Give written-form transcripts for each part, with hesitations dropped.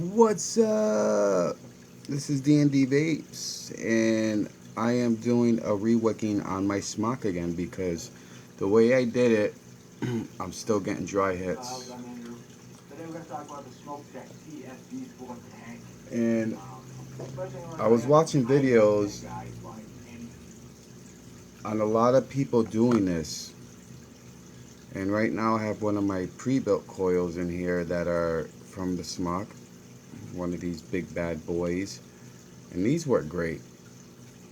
What's up? This is D&D Vapes, and I am doing a re-wicking on my Smok again because the way I did it, I'm still getting dry hits. I'm Andrew. Today we're going to talk about the Smok tfv4 tank. And I was watching videos on a lot of people doing this, and right now I have one of my pre-built coils in here that are from the Smok, one of these big bad boys, and these work great.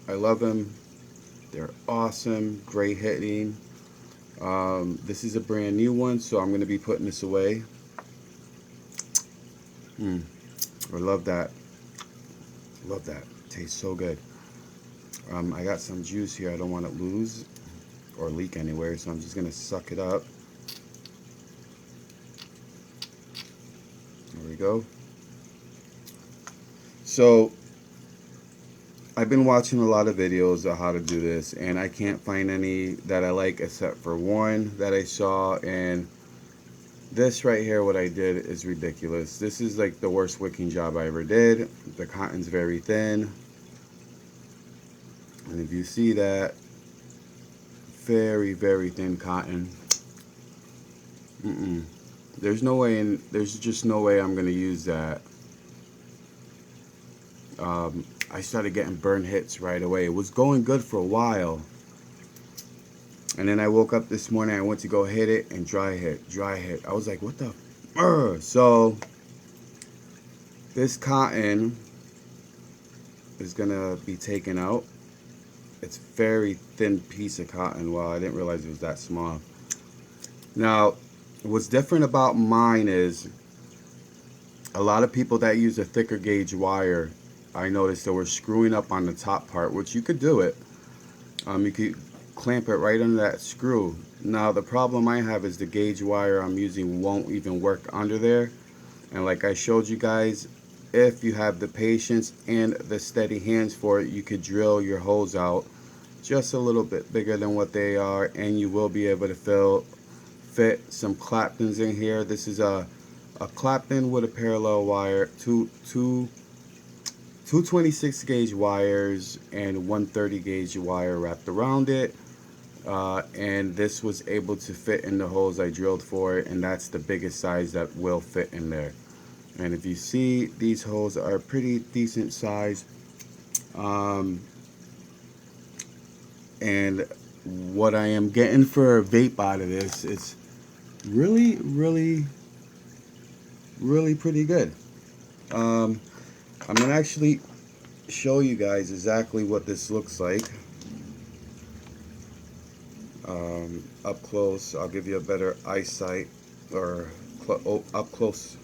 I love them. They're awesome, great hitting. This is a brand new one, so I'm going to be putting this away. I love that. Love that. Tastes so good. I got some juice here I don't want to lose or leak anywhere, so I'm just going to suck it up. There we go. So I've been watching a lot of videos of how to do this, and I can't find any that I like except for one that I saw, and this right here, what I did is ridiculous. This is like the worst wicking job I ever did. The cotton's very thin, and if you see that, very, very thin cotton. There's no way, there's just no way I'm gonna use that. I started getting burn hits right away. It was going good for a while, and then I woke up this morning, I went to go hit it, and dry hit. I was like, what the so this cotton is gonna be taken out. It's a very thin piece of cotton. Wow, I didn't realize it was that small. Now, what's different about mine is a lot of people that use a thicker gauge wire, I noticed they were screwing up on the top part, which you could do it. You could clamp it right under that screw. Now, the problem I have is the gauge wire I'm using won't even work under there. And like I showed you guys, if you have the patience and the steady hands for it, you could drill your holes out just a little bit bigger than what they are, and you will be able to fit some Claptons in here. This is a Clapton with a parallel wire, two 26 gauge wires and 130 gauge wire wrapped around it. And this was able to fit in the holes I drilled for it, and that's the biggest size that will fit in there. And if you see, these holes are pretty decent size. And what I am getting for a vape out of this, it's really, really, really pretty good. I'm gonna actually show you guys exactly what this looks like. Up close, I'll give you a better eyesight, or up close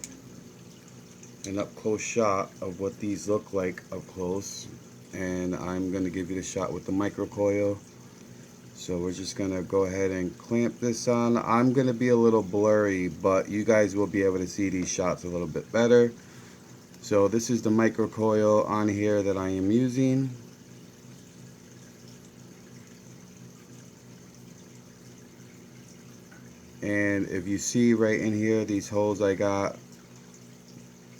shot of what these look like up close. And I'm gonna give you the shot with the micro coil. So we're just gonna go ahead and clamp this on. I'm gonna be a little blurry, but you guys will be able to see these shots a little bit better. So this is the micro coil on here that I am using. And if you see right in here, these holes I got,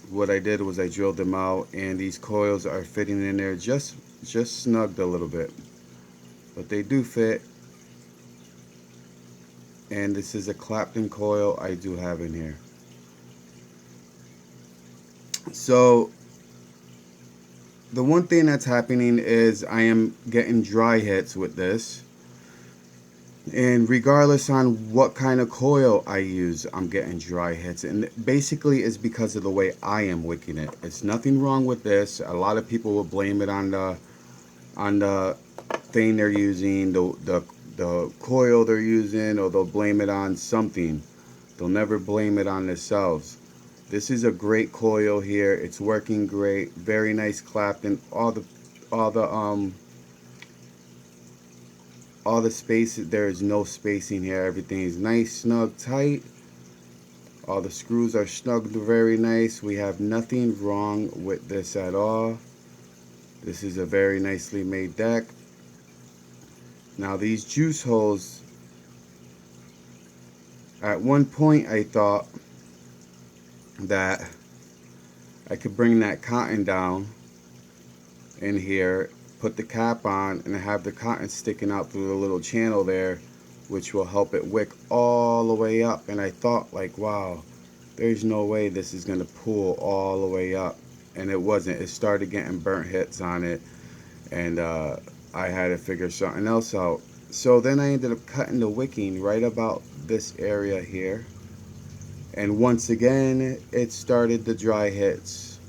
what I did was I drilled them out, and these coils are fitting in there just snugged a little bit, but they do fit. And this is a Clapton coil I do have in here. So the one thing that's happening is I am getting dry hits with this, and regardless on what kind of coil I use, I'm getting dry hits, and basically it's because of the way I am wicking it. It's nothing wrong with this. A lot of people will blame it on the thing they're using, the coil they're using, or they'll blame it on something. They'll never blame it on themselves. This is a great coil here. It's working great. Very nice Clapton. All the space, there is no spacing here. Everything is nice, snug, tight. All the screws are snugged very nice. We have nothing wrong with this at all. This is a very nicely made deck. Now these juice holes, at one point I thought that I could bring that cotton down in here, put the cap on, and have the cotton sticking out through the little channel there, which will help it wick all the way up. And I thought, like, wow, there's no way this is gonna pull all the way up, and it wasn't. It started getting burnt hits on it, and I had to figure something else out. So then I ended up cutting the wicking right about this area here, and once again it started the dry hits.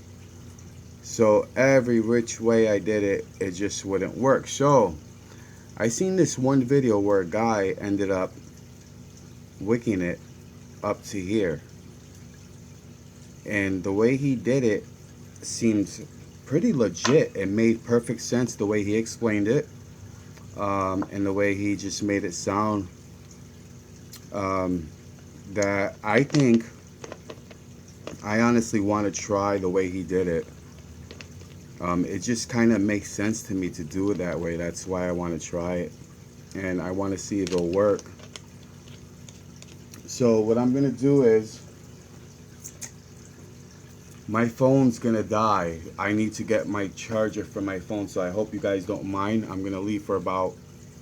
So every which way I did it, it just wouldn't work. So I seen this one video where a guy ended up wicking it up to here, and the way he did it seems pretty legit. It made perfect sense the way he explained it, and the way he just made it sound, that I think I honestly want to try the way he did it. It just kind of makes sense to me to do it that way. That's why I want to try it, and I want to see if it'll work. So what I'm gonna do is, my phone's gonna die. I need to get my charger for my phone, so I hope you guys don't mind. I'm gonna leave for about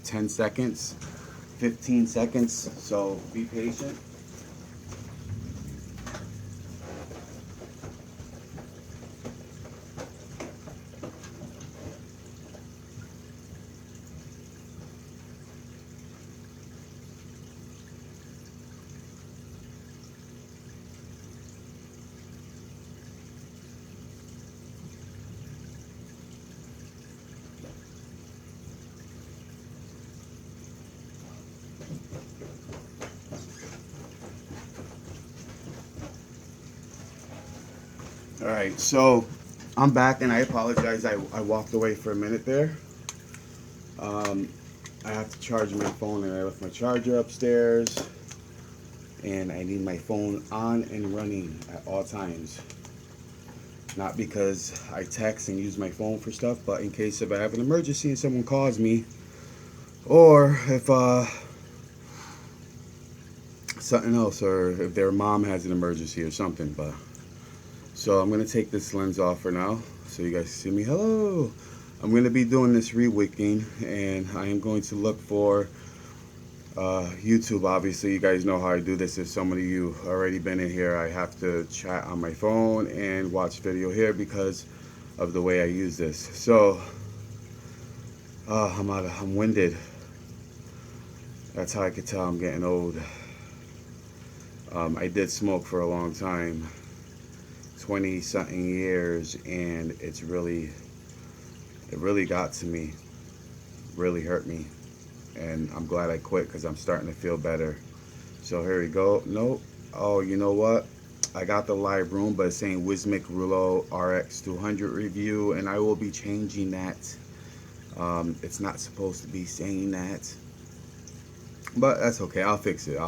10 seconds, 15 seconds, so be patient. Alright, so I'm back, and I apologize. I walked away for a minute there. I have to charge my phone, and I left my charger upstairs, and I need my phone on and running at all times. Not because I text and use my phone for stuff, but in case if I have an emergency and someone calls me, or if something else, or if their mom has an emergency or something. But so I'm gonna take this lens off for now, so you guys see me. Hello. I'm gonna be doing this re-wicking, and I am going to look for YouTube. Obviously, you guys know how I do this. If some of you already been in here, I have to chat on my phone and watch video here because of the way I use this. So I'm winded. That's how I could tell I'm getting old. I did smoke for a long time, 20 something years, and it really got to me, really hurt me, and I'm glad I quit because I'm starting to feel better. So here we go. Nope. Oh, you know what? I got the live room, but it's saying Wismic Rulo RX 200 review, and I will be changing that. It's not supposed to be saying that, but that's okay. I'll fix it.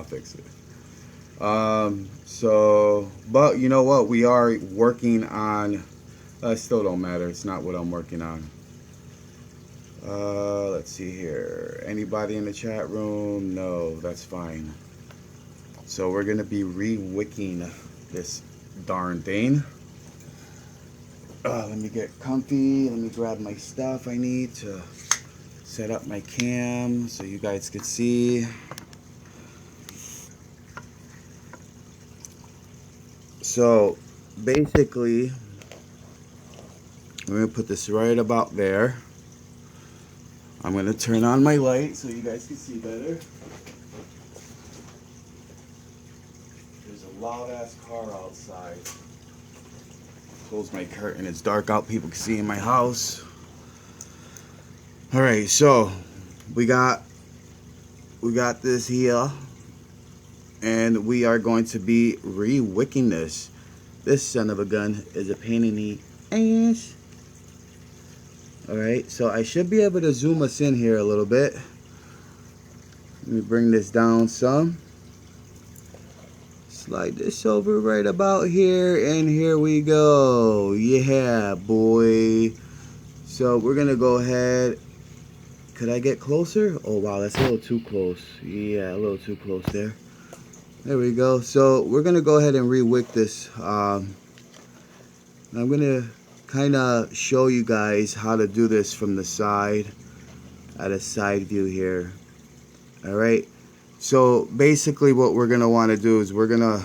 So, but you know what? We are working on. Still don't matter. It's not what I'm working on. Let's see here. Anybody in the chat room? No, that's fine. So we're gonna be re-wicking this darn thing. Let me get comfy. Let me grab my stuff I need to set up my cam so you guys can see. So basically, we're gonna put this right about there. I'm gonna turn on my light so you guys can see better. There's a loud ass car outside. Close my curtain. It's dark out. People can see in my house. All right, so we got this here, and we are going to be re-wicking this. This son of a gun is a pain in the ass. Alright, so I should be able to zoom us in here a little bit. Let me bring this down some. Slide this over right about here, and here we go. Yeah, boy. So we're gonna go ahead. Could I get closer? Oh wow, that's a little too close. Yeah, a little too close there. There we go. So we're gonna go ahead and re-wick this And I'm gonna kind of show you guys how to do this from the side, at a side view here. Alright, so basically what we're gonna want to do is we're gonna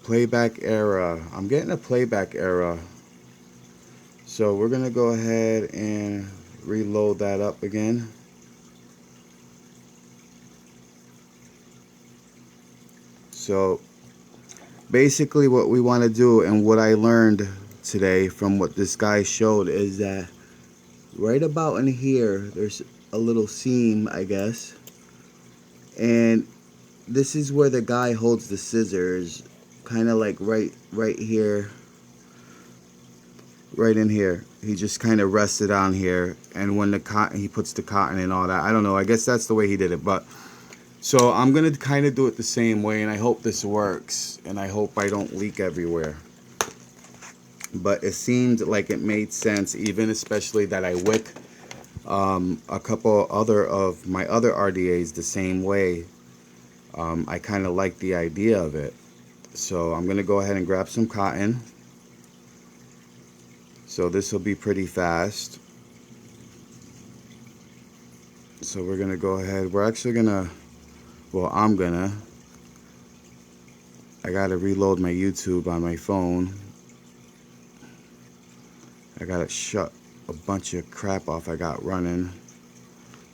playback error. I'm getting a playback error, so we're gonna go ahead and reload that up again. So basically what we want to do, and what I learned today from what this guy showed, is that right about in here there's a little seam, I guess, and this is where the guy holds the scissors, kind of like right here, right in here. He just kind of rests it on here, and when the cotton, he puts the cotton and all that. I don't know, I guess that's the way he did it. But so I'm gonna kind of do it the same way, and I hope this works, and I hope I don't leak everywhere. But it seemed like it made sense, even especially that I wick a couple other of my other RDAs the same way. I kind of like the idea of it. So I'm gonna go ahead and grab some cotton. So this will be pretty fast. So we're gonna go ahead, we're actually gonna, well, I gotta reload my YouTube on my phone. I gotta shut a bunch of crap off I got running.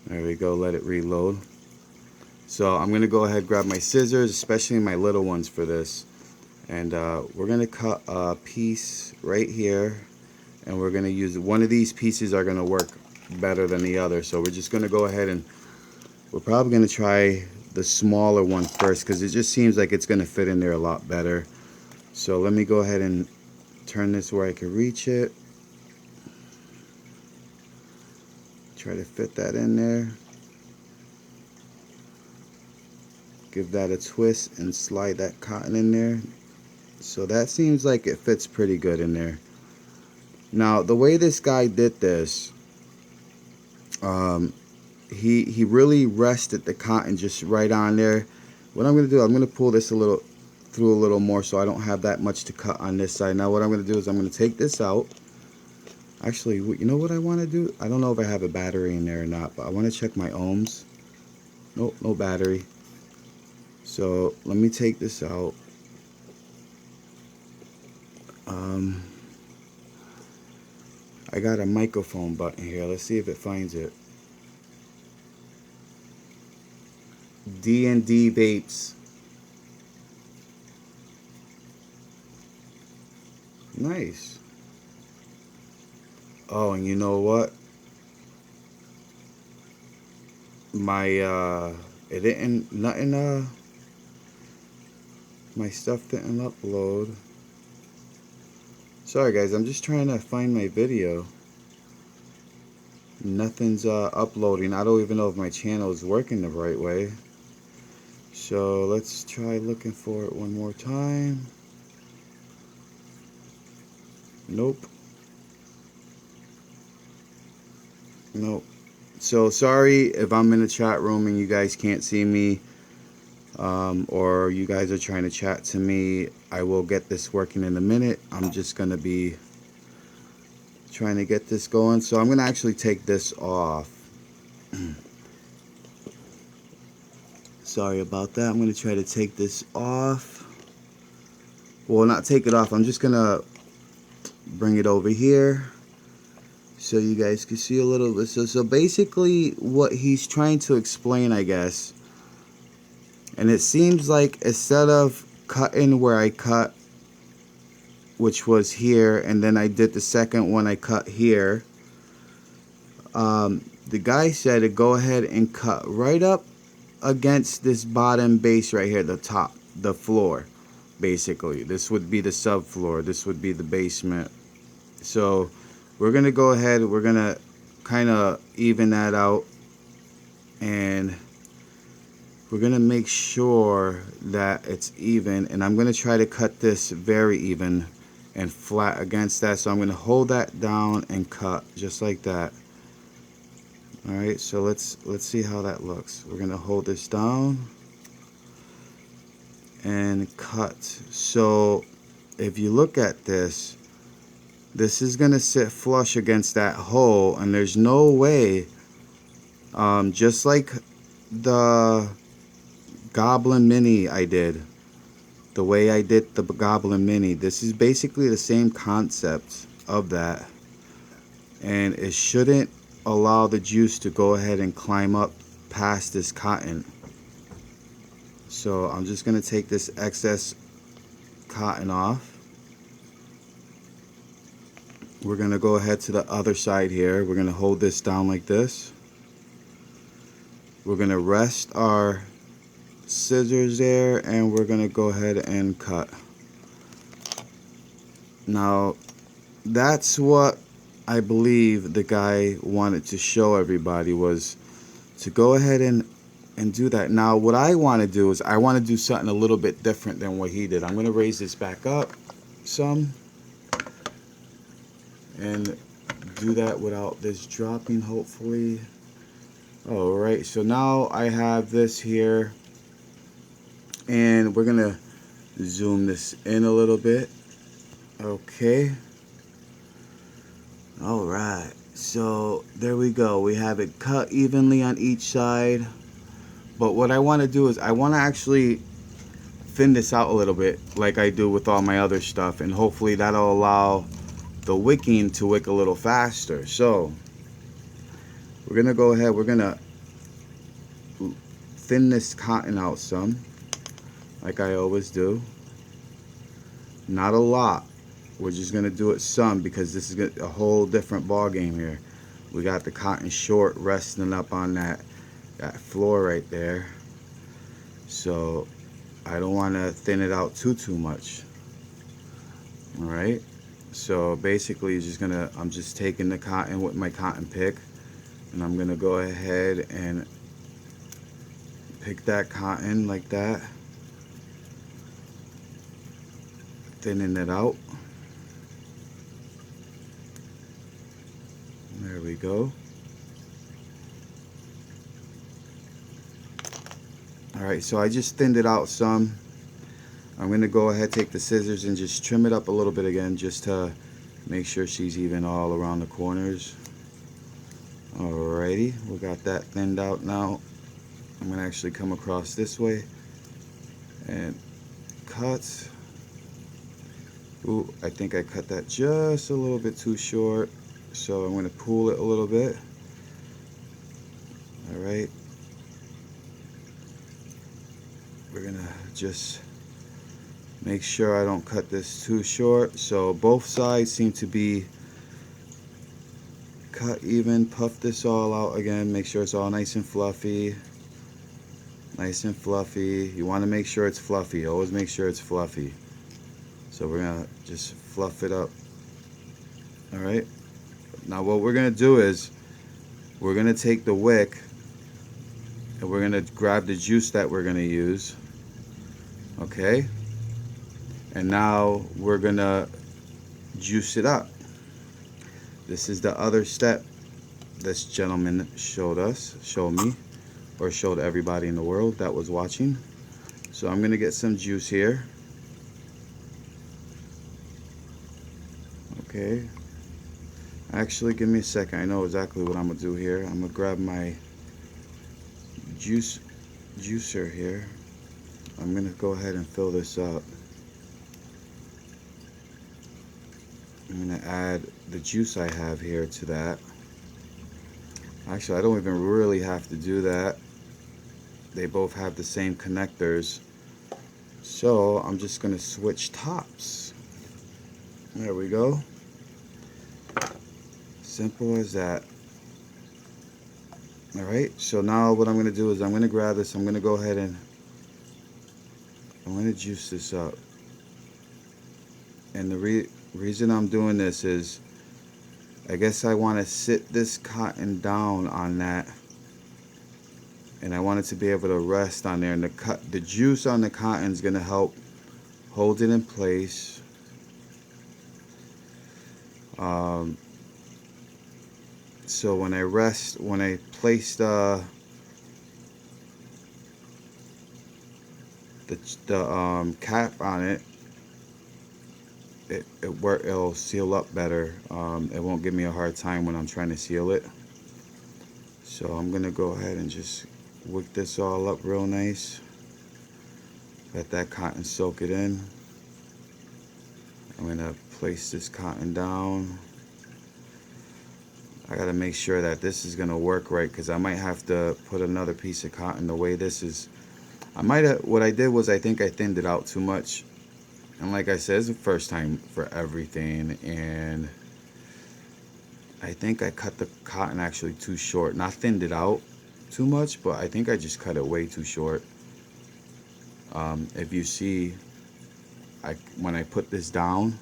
There we go, let it reload. So I'm gonna go ahead, grab my scissors, especially my little ones for this, and we're gonna cut a piece right here, and we're gonna use one of these pieces are gonna work better than the other. So we're just gonna go ahead and we're probably gonna try the smaller one first, because it just seems like it's gonna fit in there a lot better. So let me go ahead and turn this where I can reach it. Try to fit that in there. Give that a twist and slide that cotton in there. So that seems like it fits pretty good in there. Now the way this guy did this, he really rested the cotton just right on there. What I'm gonna do, I'm gonna pull this a little through a little more, so I don't have that much to cut on this side. Now what I'm gonna do is I'm gonna take this out. Actually, you know what I want to do? I don't know if I have a battery in there or not, but I want to check my ohms. Nope, no battery. So let me take this out. I got a microphone button here. Let's see if it finds it. D&D vapes. Nice. Oh, and you know what? My it didn't, nothing, my stuff didn't upload. Sorry guys, I'm just trying to find my video. Nothing's uploading. I don't even know if my channel is working the right way. So let's try looking for it one more time. Nope. Nope. So sorry if I'm in the chat room and you guys can't see me, or you guys are trying to chat to me. I will get this working in a minute. I'm just gonna be trying to get this going. So I'm gonna actually take this off. Sorry about that. I'm gonna try to take this off. Well, not take it off. I'm just gonna bring it over here so you guys can see a little bit. So basically what he's trying to explain, I guess, and it seems like instead of cutting where I cut, which was here, and then I did the second one I cut here, the guy said to go ahead and cut right up against this bottom base right here, the top, the floor. Basically this would be the subfloor, this would be the basement. So we're gonna go ahead, we're gonna kind of even that out, and we're gonna make sure that it's even, and I'm gonna try to cut this very even and flat against that. So I'm gonna hold that down and cut just like that. All right, so let's see how that looks. We're gonna hold this down and cut. So if you look at this, this is gonna sit flush against that hole, and there's no way, just like the Goblin Mini I did, the way I did the Goblin Mini, this is basically the same concept of that, and it shouldn't allow the juice to go ahead and climb up past this cotton. So I'm just gonna take this excess cotton off. We're gonna go ahead to the other side here. We're gonna hold this down like this. We're gonna rest our scissors there, and we're gonna go ahead and cut. Now that's what I believe the guy wanted to show everybody, was to go ahead and do that. Now what I want to do is I want to do something a little bit different than what he did. I'm going to raise this back up some and do that without this dropping, hopefully. Alright, so now I have this here, and we're going to zoom this in a little bit. Okay. Alright, so there we go. We have it cut evenly on each side. But what I want to do is I want to actually thin this out a little bit like I do with all my other stuff, and hopefully that'll allow the wicking to wick a little faster. So we're going to go ahead, we're going to thin this cotton out some, like I always do. Not a lot. We're just going to do it some, because this is a whole different ball game here. We got the cotton short resting up on that floor right there. So I don't want to thin it out too much. Alright. So basically I'm just taking the cotton with my cotton pick, and I'm going to go ahead and pick that cotton like that. Thinning it out. There we go. Alright, so I just thinned it out some. I'm going to go ahead, take the scissors, and just trim it up a little bit again, just to make sure she's even all around the corners. Alrighty, we got that thinned out now. I'm going to actually come across this way and cut. Ooh, I think I cut that just a little bit too short. So I'm going to pull it a little bit. Alright. We're going to just make sure I don't cut this too short. So both sides seem to be cut even. Puff this all out again. Make sure it's all nice and fluffy. Nice and fluffy. You want to make sure it's fluffy. Always make sure it's fluffy. So we're going to just fluff it up. Alright. Now what we're going to do is we're going to take the wick, and we're going to grab the juice that we're going to use. Okay. And now we're going to juice it up. This is the other step this gentleman showed me, or showed everybody in the world that was watching. So I'm going to get some juice here. Okay. Actually, give me a second. I know exactly what I'm going to do here. I'm going to grab my juicer here. I'm going to go ahead and fill this up. I'm going to add the juice I have here to that. Actually, I don't even really have to do that. They both have the same connectors. So I'm just going to switch tops. There we go. Simple as that. Alright, so now what I'm going to do is I'm going to grab this. I'm going to go ahead and I'm going to juice this up. And the reason I'm doing this is, I guess I want to sit this cotton down on that, and I want it to be able to rest on there, and the juice on the cotton is going to help hold it in place. So when I place the cap on it, it'll seal up better. It won't give me a hard time when I'm trying to seal it. So I'm gonna go ahead and just wick this all up real nice. Let that cotton soak it in. I'm gonna place this cotton down. I gotta make sure that this is gonna work right, because I might have to put another piece of cotton. The way this is, what I did was I think I thinned it out too much. And like I said, it's the first time for everything, and I think I cut the cotton actually too short. Not thinned it out too much, but I think I just cut it way too short. If you see, when I put this down,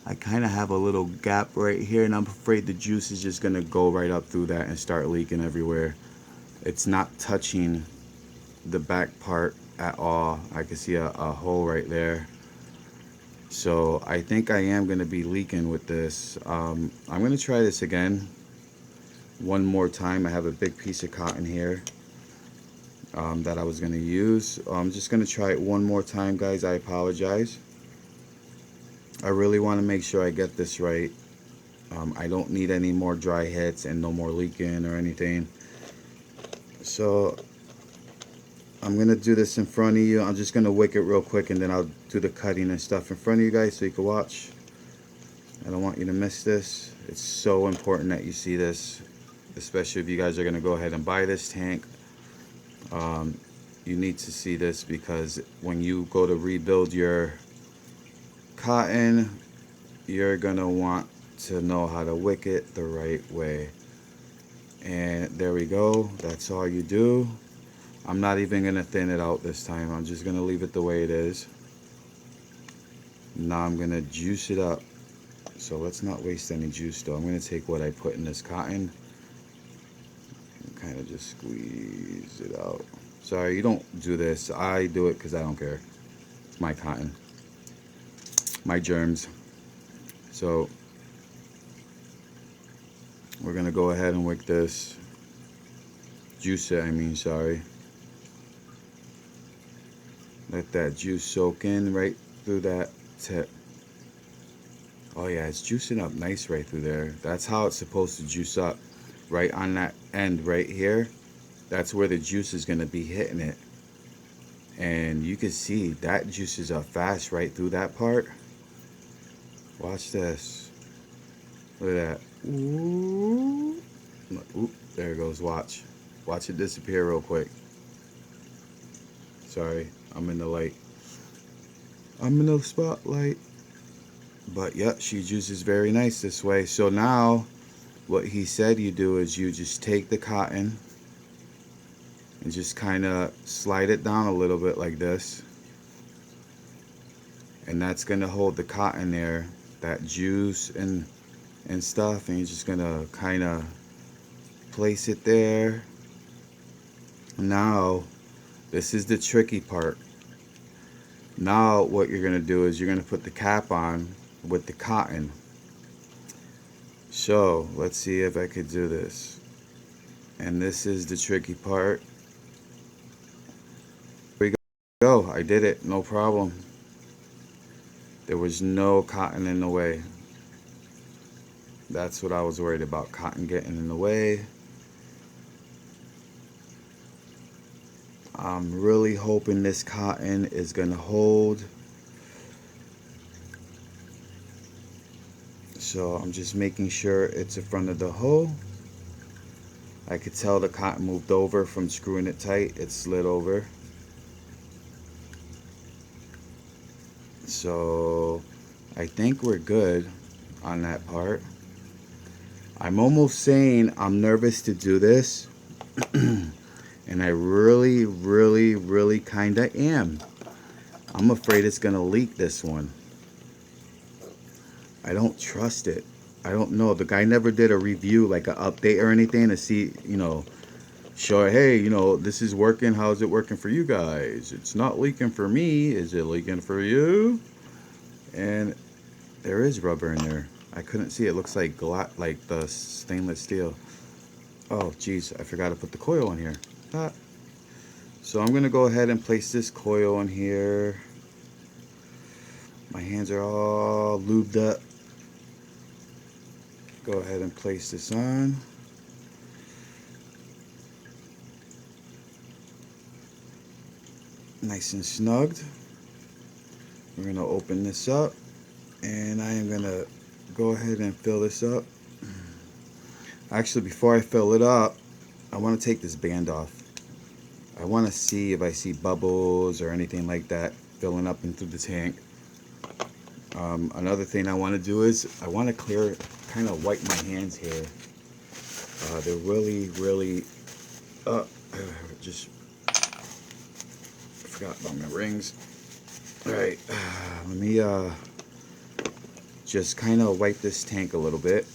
I kind of have a little gap right here, and I'm afraid the juice is just gonna go right up through that and start leaking everywhere. It's not touching the back part at all. I can see a hole right there. So I think I am gonna be leaking with this. I'm gonna try this again one more time. I have a big piece of cotton here that I was gonna use. I'm just gonna try it one more time, guys. I apologize. I really want to make sure I get this right. I don't need any more dry hits and no more leaking or anything. So I'm gonna do this in front of you. I'm just gonna wick it real quick, and then I'll do the cutting and stuff in front of you guys so you can watch. I don't want you to miss this. It's so important that you see this, especially if you guys are gonna go ahead and buy this tank. You need to see this, because when you go to rebuild your cotton, you're gonna want to know how to wick it the right way. And there we go. That's all you do. I'm not even gonna thin it out this time. I'm just gonna leave it the way it is. Now I'm gonna juice it up. So let's not waste any juice though. I'm gonna take what I put in this cotton and kind of just squeeze it out. Sorry, you don't do this. I do it because I don't care. It's my cotton, my germs. So we're gonna go ahead and wick this. Juice it, I mean, sorry. Let that juice soak in right through that tip. Oh yeah, it's juicing up nice right through there. That's how it's supposed to juice up. Right on that end right here. That's where the juice is gonna be hitting it. And you can see that juices up fast right through that part. Watch this. Look at that. Ooh. Oop, there it goes. Watch. Watch it disappear real quick. Sorry, I'm in the light. I'm in the spotlight. But yep, she juices very nice this way. So now what he said you do is you just take the cotton and just kind of slide it down a little bit like this. And that's going to hold the cotton there, that juice and stuff. And you're just going to kind of place it there. Now, this is the tricky part. Now what you're going to do is you're going to put the cap on with the cotton. So let's see if I could do this. And this is the tricky part. Here we go. I did it. No problem. There was no cotton in the way. That's what I was worried about, cotton getting in the way. I'm really hoping this cotton is going to hold. So I'm just making sure it's in front of the hole. I could tell the cotton moved over from screwing it tight. It slid over. So I think we're good on that part. I'm almost saying I'm nervous to do this. And I really, really, really kind of am. I'm afraid it's going to leak this one. I don't trust it. I don't know. The guy never did a review, like an update or anything to see, you know, show, hey, you know, this is working. How's it working for you guys? It's not leaking for me. Is it leaking for you? And there is rubber in there. I couldn't see. It looks like the stainless steel. Oh, geez. I forgot to put the coil in here. Ah. So I'm going to go ahead and place this coil in here. My hands are all lubed up. Go ahead and place this on. Nice and snugged. We're going to open this up, and I am going to go ahead and fill this up. Actually, before I fill it up, I want to take this band off. I want to see if I see bubbles or anything like that filling up into the tank. Another thing I want to do is I want to clear, kind of wipe my hands here. They're really, just forgot about my rings. All right, let me just kind of wipe this tank a little bit.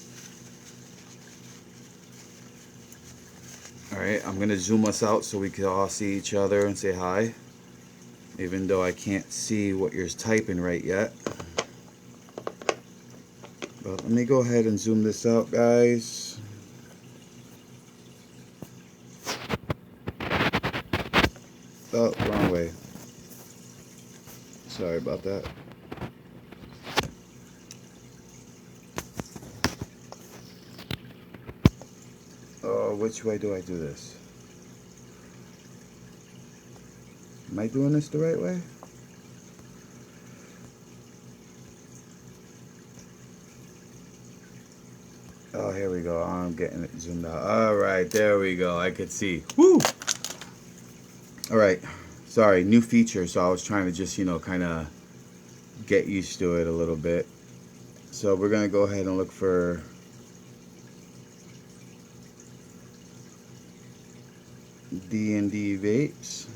All right, I'm gonna zoom us out so we can all see each other and say hi, even though I can't see what you're typing right yet. But let me go ahead and zoom this out, guys. Oh, wrong way. Sorry about that. Oh, which way do I do this? Am I doing this the right way? Oh, here we go. I'm getting it zoomed out. All right, there we go. I could see. Woo! All right. Sorry, new feature. So I was trying to just, kind of get used to it a little bit. So we're going to go ahead and look for D&D Vapes,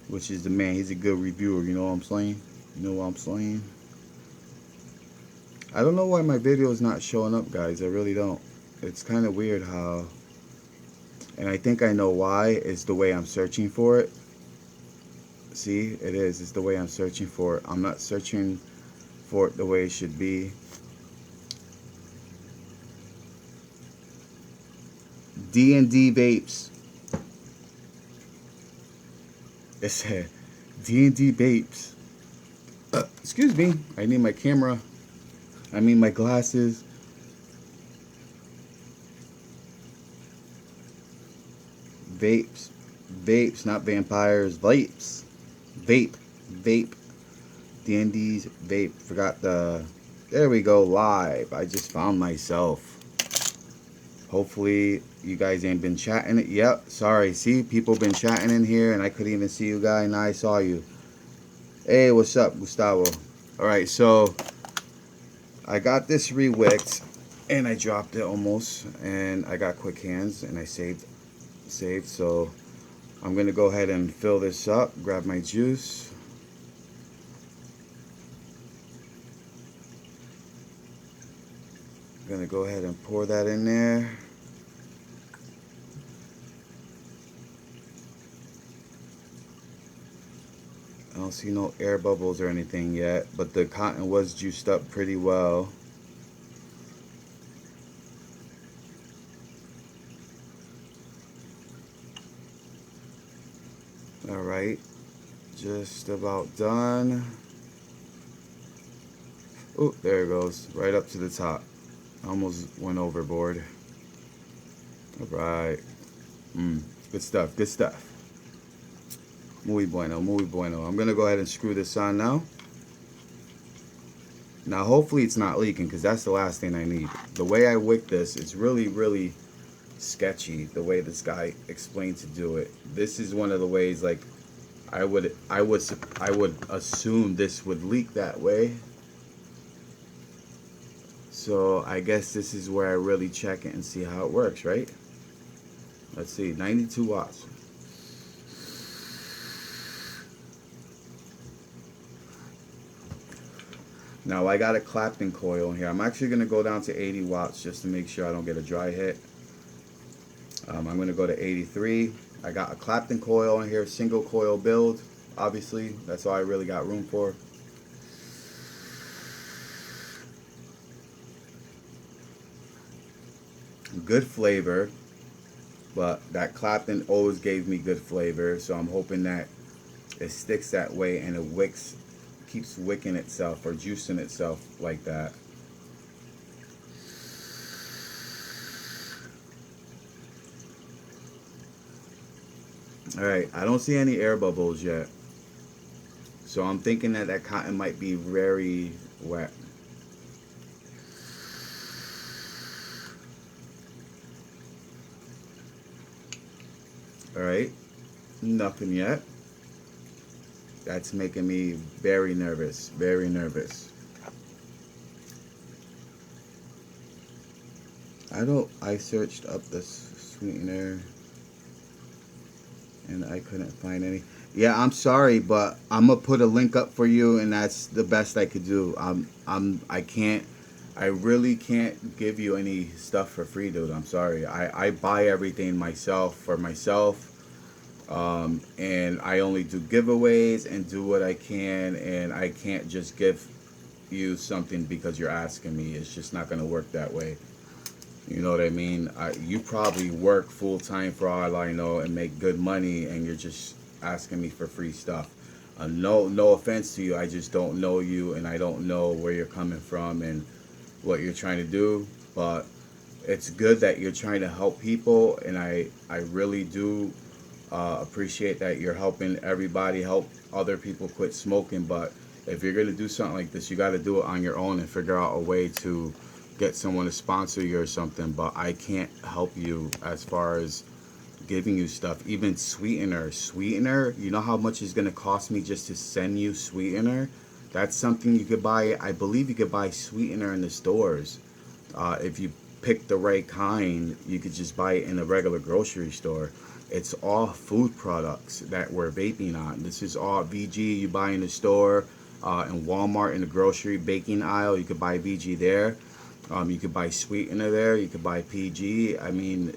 which is the man. He's a good reviewer. You know what I'm saying? You know what I'm saying? I don't know why my video is not showing up, guys. I really don't. It's kind of weird how, and I think I know why. It's the way I'm searching for it. See, it is. It's the way I'm searching for it. I'm not searching for it the way it should be. D&D Vapes. It said D&D Vapes. Excuse me. I need my camera. I mean my glasses. Vapes. Vapes, not vampires. Vapes. Vape. Vape. D&D's Vape. Forgot the... There we go. Live. I just found myself. Hopefully you guys ain't been chatting it. Yep. Sorry. See, people been chatting in here and I couldn't even see you guys. Now I saw you. Hey, what's up, Gustavo? Alright, so I got this re-wicked and I dropped it almost, and I got quick hands and I saved. So I'm gonna go ahead and fill this up, grab my juice. I'm gonna go ahead and pour that in there. I don't see no air bubbles or anything yet, but the cotton was juiced up pretty well. Alright, just about done. Oh, there it goes, right up to the top. Almost went overboard. Alright. Good stuff, good stuff. Muy bueno, muy bueno. I'm going to go ahead and screw this on now. Now, hopefully it's not leaking, because that's the last thing I need. The way I wick this, it's really sketchy, the way this guy explained to do it. This is one of the ways, like, I would assume this would leak that way. So I guess this is where I really check it and see how it works, right? Let's see, 92 watts. Now I got a Clapton coil in here. I'm actually going to go down to 80 watts just to make sure I don't get a dry hit. I'm going to go to 83. I got a Clapton coil in here, single coil build. Obviously, that's all I really got room for. Good flavor, but that Clapton always gave me good flavor, so I'm hoping that it sticks that way, and it keeps wicking itself or juicing itself like that. Alright, I don't see any air bubbles yet. So I'm thinking that that cotton might be very wet. Alright, nothing yet. That's making me very nervous, very nervous. I searched up the sweetener and I couldn't find any. Yeah, I'm sorry, but I'm gonna put a link up for you, and that's the best I could do. I really can't give you any stuff for free, dude. I'm sorry. I buy everything myself for myself, and I only do giveaways and do what I can, and I can't just give you something because you're asking me. It's just not gonna work that way. You know what I mean? You probably work full time for all I know and make good money, and you're just asking me for free stuff. No offense to you. I just don't know you, and I don't know where you're coming from and what you're trying to do. But it's good that you're trying to help people, and I really do appreciate that you're helping everybody, help other people quit smoking. But if you're gonna do something like this, you got to do it on your own and figure out a way to get someone to sponsor you or something. But I can't help you as far as giving you stuff. Even sweetener, you know how much it's gonna cost me just to send you sweetener? That's something you could buy. I believe you could buy sweetener in the stores. If you pick the right kind, you could just buy it in a regular grocery store. It's all food products that we're vaping on. This is all VG you buy in the store, in Walmart, in the grocery baking aisle. You could buy VG there. You could buy sweetener there. You could buy PG. I mean,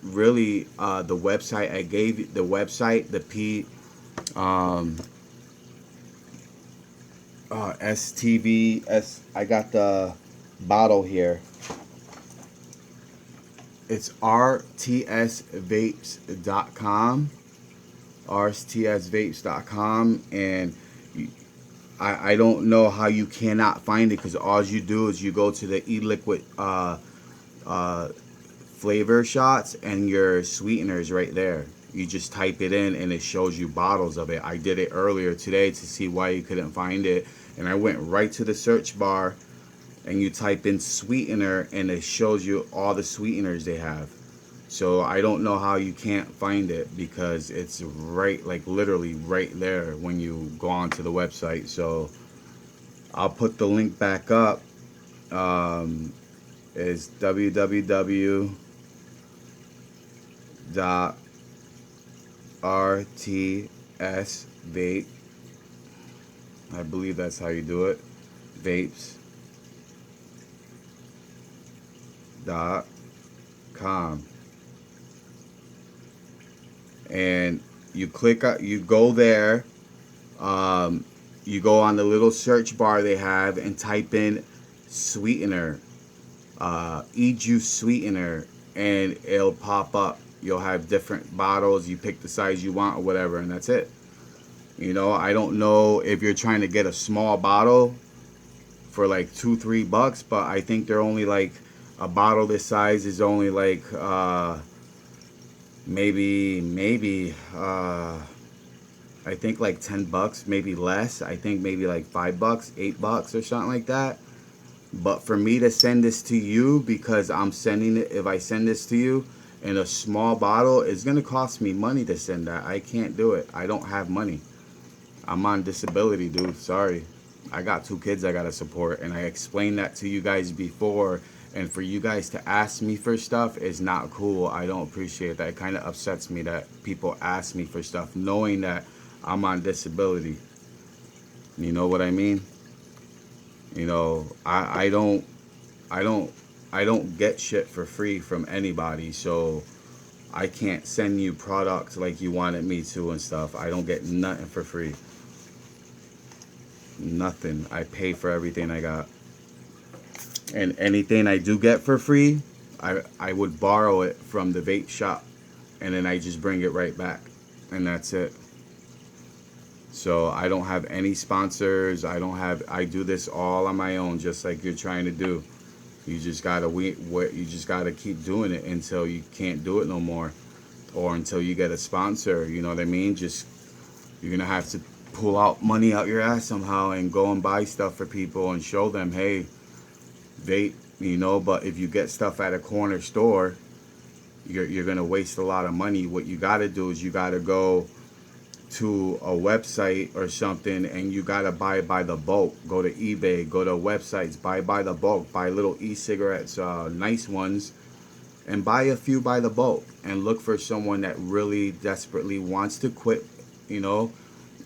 really, the website I gave you, the website, the STVS, I got the bottle here. It's rtsvapes.com, rtsvapes.com, and I don't know how you cannot find it, because all you do is you go to the e-liquid flavor shots, and your sweeteners right there. You just type it in and it shows you bottles of it. I did it earlier today to see why you couldn't find it, and I went right to the search bar and you type in sweetener and it shows you all the sweeteners they have. So I don't know how you can't find it, because it's right, like literally right there when you go onto the website. So I'll put the link back up. Is www.rtsvape, I believe that's how you do it, vapes.com, and you click, you go there, you go on the little search bar they have and type in sweetener, e-juice sweetener, and it'll pop up. You'll have different bottles. You pick the size you want or whatever, and that's it. You know, I don't know if you're trying to get a small bottle for like $2-3, but I think they're only like, a bottle this size is only like maybe I think like $10, maybe less. I think maybe like $5, $8 or something like that. But for me to send this to you, because I'm sending it, if I send this to you in a small bottle, it's gonna cost me money to send that. I can't do it. I don't have money. I'm on disability, dude. Sorry. I got 2 kids I gotta support, and I explained that to you guys before. And for you guys to ask me for stuff is not cool. I don't appreciate that. It kind of upsets me that people ask me for stuff knowing that I'm on disability. You know what I mean? You know, I don't get shit for free from anybody, so I can't send you products like you wanted me to and stuff. I don't get nothing for free. Nothing. I pay for everything I got. And anything I do get for free, I would borrow it from the vape shop, and then I just bring it right back, and that's it. So I don't have any sponsors. I do this all on my own, just like you're trying to do. You just gotta you just gotta keep doing it until you can't do it no more, or until you get a sponsor. You know what I mean? Just you're gonna have to pull out money out your ass somehow and go and buy stuff for people and show them, hey, vape. You know, but if you get stuff at a corner store, you're gonna waste a lot of money. What you gotta do is you gotta go to a website or something, and you gotta buy by the bulk. Go to eBay, go to websites, buy by the bulk, buy little e-cigarettes, nice ones, and buy a few by the bulk, and look for someone that really desperately wants to quit, you know,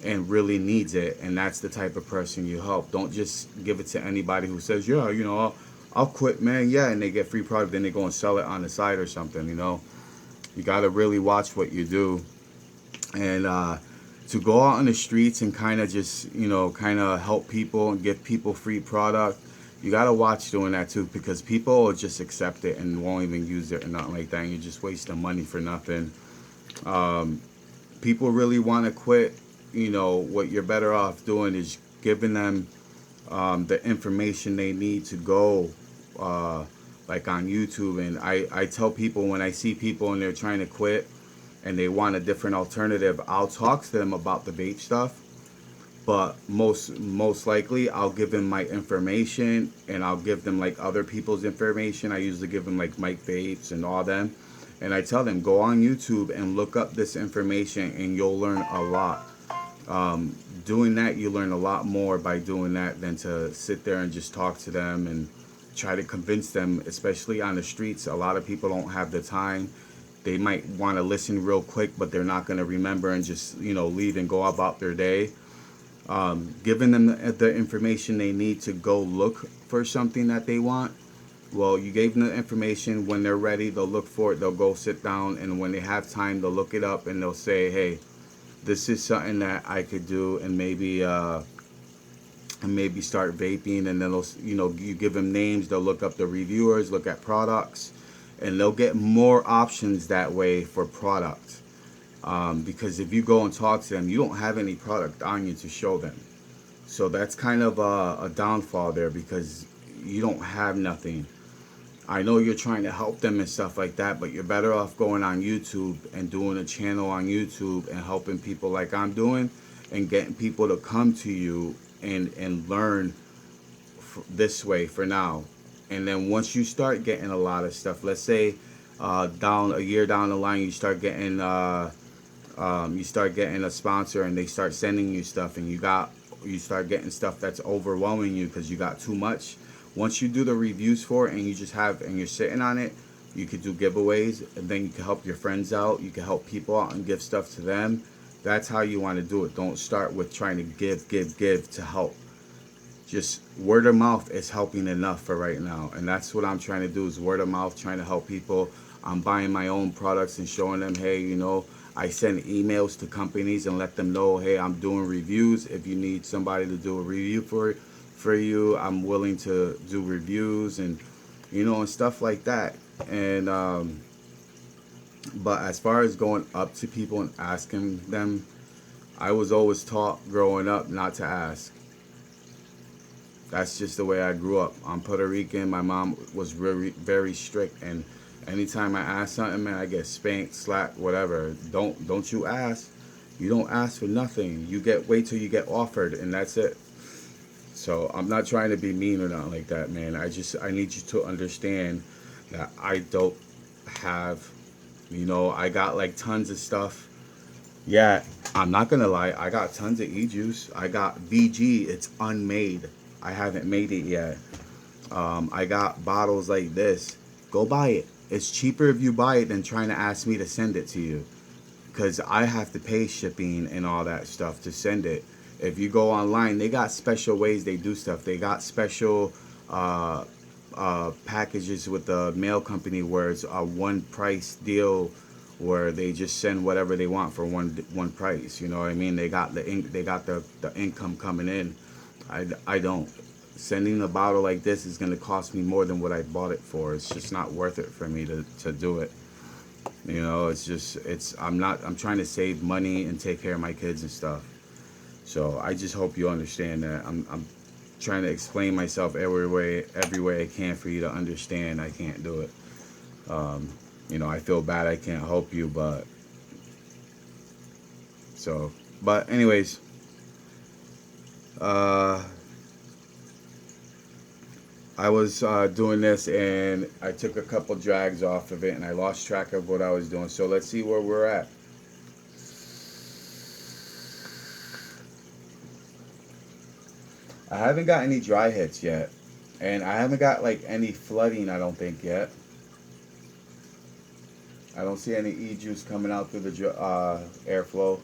and really needs it, and that's the type of person you help. Don't just give it to anybody who says, yeah, you know, I'll quit, man, yeah, and they get free product, then they go and sell it on the side or something. You know, you gotta really watch what you do. And to go out on the streets and kind of just, you know, kind of help people and give people free product, you gotta watch doing that too, because people will just accept it and won't even use it or nothing like that, and you're just wasting money for nothing. People really want to quit. You know, what you're better off doing is giving them the information they need to go, like on YouTube. And I tell people, when I see people and they're trying to quit and they want a different alternative, I'll talk to them about the vape stuff, but most likely I'll give them my information, and I'll give them like other people's information. I usually give them like Mike Vapes and all them, and I tell them, go on YouTube and look up this information and you'll learn a lot. Doing that, you learn a lot more by doing that than to sit there and just talk to them and try to convince them, especially on the streets. A lot of people don't have the time. They might want to listen real quick, but they're not going to remember and just, you know, leave and go about their day. Giving them the information they need to go look for something that they want. Well, you gave them the information. When they're ready, they'll look for it. They'll go sit down, and when they have time, they'll look it up and they'll say, hey, this is something that I could do, and maybe start vaping. And then they'll, you know, you give them names. They'll look up the reviewers, look at products, and they'll get more options that way for product. Because if you go and talk to them, you don't have any product on you to show them. So that's kind of a downfall there, because you don't have nothing. I know you're trying to help them and stuff like that, but you're better off going on YouTube and doing a channel on YouTube and helping people like I'm doing, and getting people to come to you and learn this way for now. And then once you start getting a lot of stuff, let's say down a year down the line, you start getting a sponsor, and they start sending you stuff, and you start getting stuff that's overwhelming you because you got too much. Once you do the reviews for it, and you're sitting on it, you could do giveaways, and then you can help your friends out. You can help people out and give stuff to them. That's how you want to do it. Don't start with trying to give to help. Just word of mouth is helping enough for right now, and that's what I'm trying to do, is word of mouth, trying to help people. I'm buying my own products and showing them, hey, you know, I send emails to companies and let them know, hey, I'm doing reviews. If you need somebody to do a review for you, I'm willing to do reviews, and, you know, and stuff like that. And but as far as going up to people and asking them, I was always taught growing up not to ask. That's just the way I grew up. I'm Puerto Rican. My mom was very, very strict, and anytime I ask something, man, I get spanked, slapped, whatever. Don't you ask. You don't ask for nothing. Wait till you get offered, and that's it. So I'm not trying to be mean or not like that, man. I need you to understand that I don't have, you know, I got like tons of stuff. Yeah, I'm not gonna lie, I got tons of e-juice. I got VG, it's unmade. I haven't made it yet. I got bottles like this. Go buy it. It's cheaper if you buy it than trying to ask me to send it to you, because I have to pay shipping and all that stuff to send it. If you go online, they got special ways they do stuff. They got special packages with the mail company where it's a one price deal, where they just send whatever they want for one price. You know what I mean? They got the income coming in. I don't. Sending a bottle like this is going to cost me more than what I bought it for. It's just not worth it for me to do it. You know, I'm trying to save money and take care of my kids and stuff. So I just hope you understand that. I'm trying to explain myself every way I can for you to understand. I can't do it. You know, I feel bad I can't help you, but so, but anyways, uh, I was doing this and I took a couple drags off of it and I lost track of what I was doing. So let's see where we're at. I haven't got any dry hits yet, and I haven't got like any flooding, I don't think, yet. I don't see any e-juice coming out through the airflow.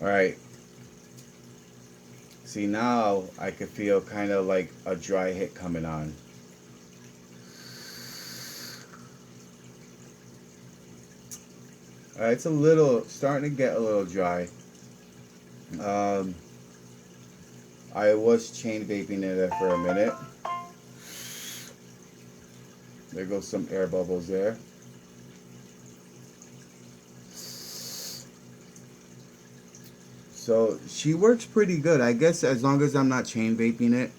Alright. See, now I could feel kind of like a dry hit coming on. Alright, it's a little, starting to get a little dry. I was chain vaping in there for a minute. There goes some air bubbles there. So she works pretty good. I guess as long as I'm not chain vaping it,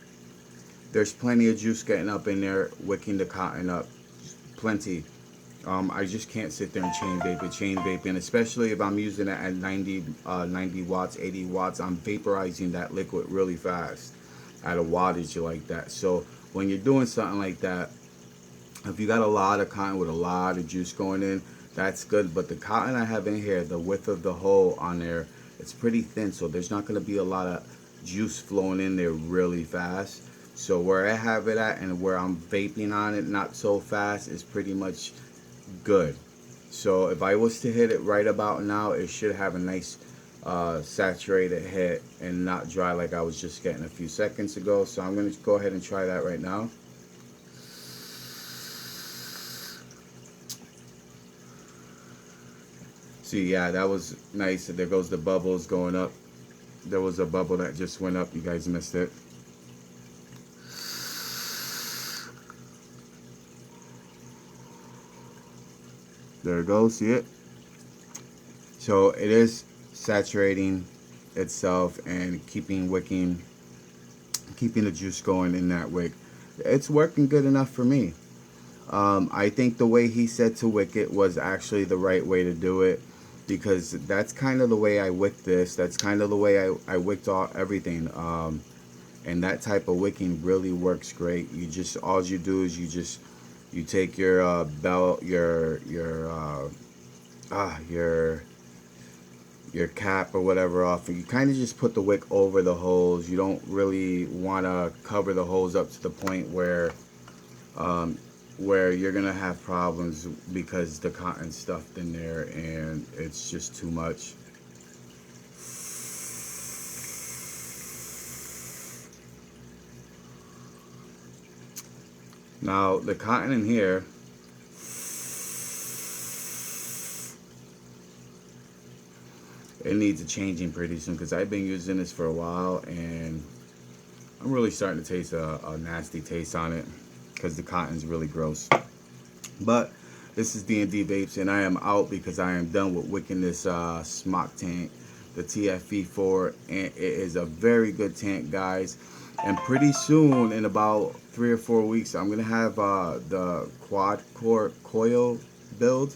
there's plenty of juice getting up in there, wicking the cotton up. Plenty. I just can't sit there and chain vape it. Chain vaping, especially if I'm using it at 90 watts, 80 watts, I'm vaporizing that liquid really fast at a wattage like that. So when you're doing something like that, if you got a lot of cotton with a lot of juice going in, that's good. But the cotton I have in here, the width of the hole on there, it's pretty thin, so there's not going to be a lot of juice flowing in there really fast. So where I have it at and where I'm vaping on it not so fast is pretty much good. So if I was to hit it right about now, it should have a nice saturated hit and not dry like I was just getting a few seconds ago. So I'm going to go ahead and try that right now. See, yeah, that was nice. There goes the bubbles going up. There was a bubble that just went up. You guys missed it. There it goes. See it? So it is saturating itself and keeping wicking, keeping the juice going in that wick. It's working good enough for me. I think the way he said to wick it was actually the right way to do it, because that's kind of the way I wick this. That's kind of the way I wicked everything. And that type of wicking really works great. You just, all you do is you take your belt, your cap or whatever off, and you kind of just put the wick over the holes. You don't really want to cover the holes up to the point where you're gonna have problems because the cotton's stuffed in there and it's just too much. Now the cotton in here, it needs a changing pretty soon, because I've been using this for a while and I'm really starting to taste a nasty taste on it, because the cotton's really gross. But this is D&D Vapes, and I am out because I am done with wicking this Smok tank, the tfv4, and it is a very good tank, guys. And pretty soon, in about 3 or 4 weeks, I'm gonna have the quad core coil build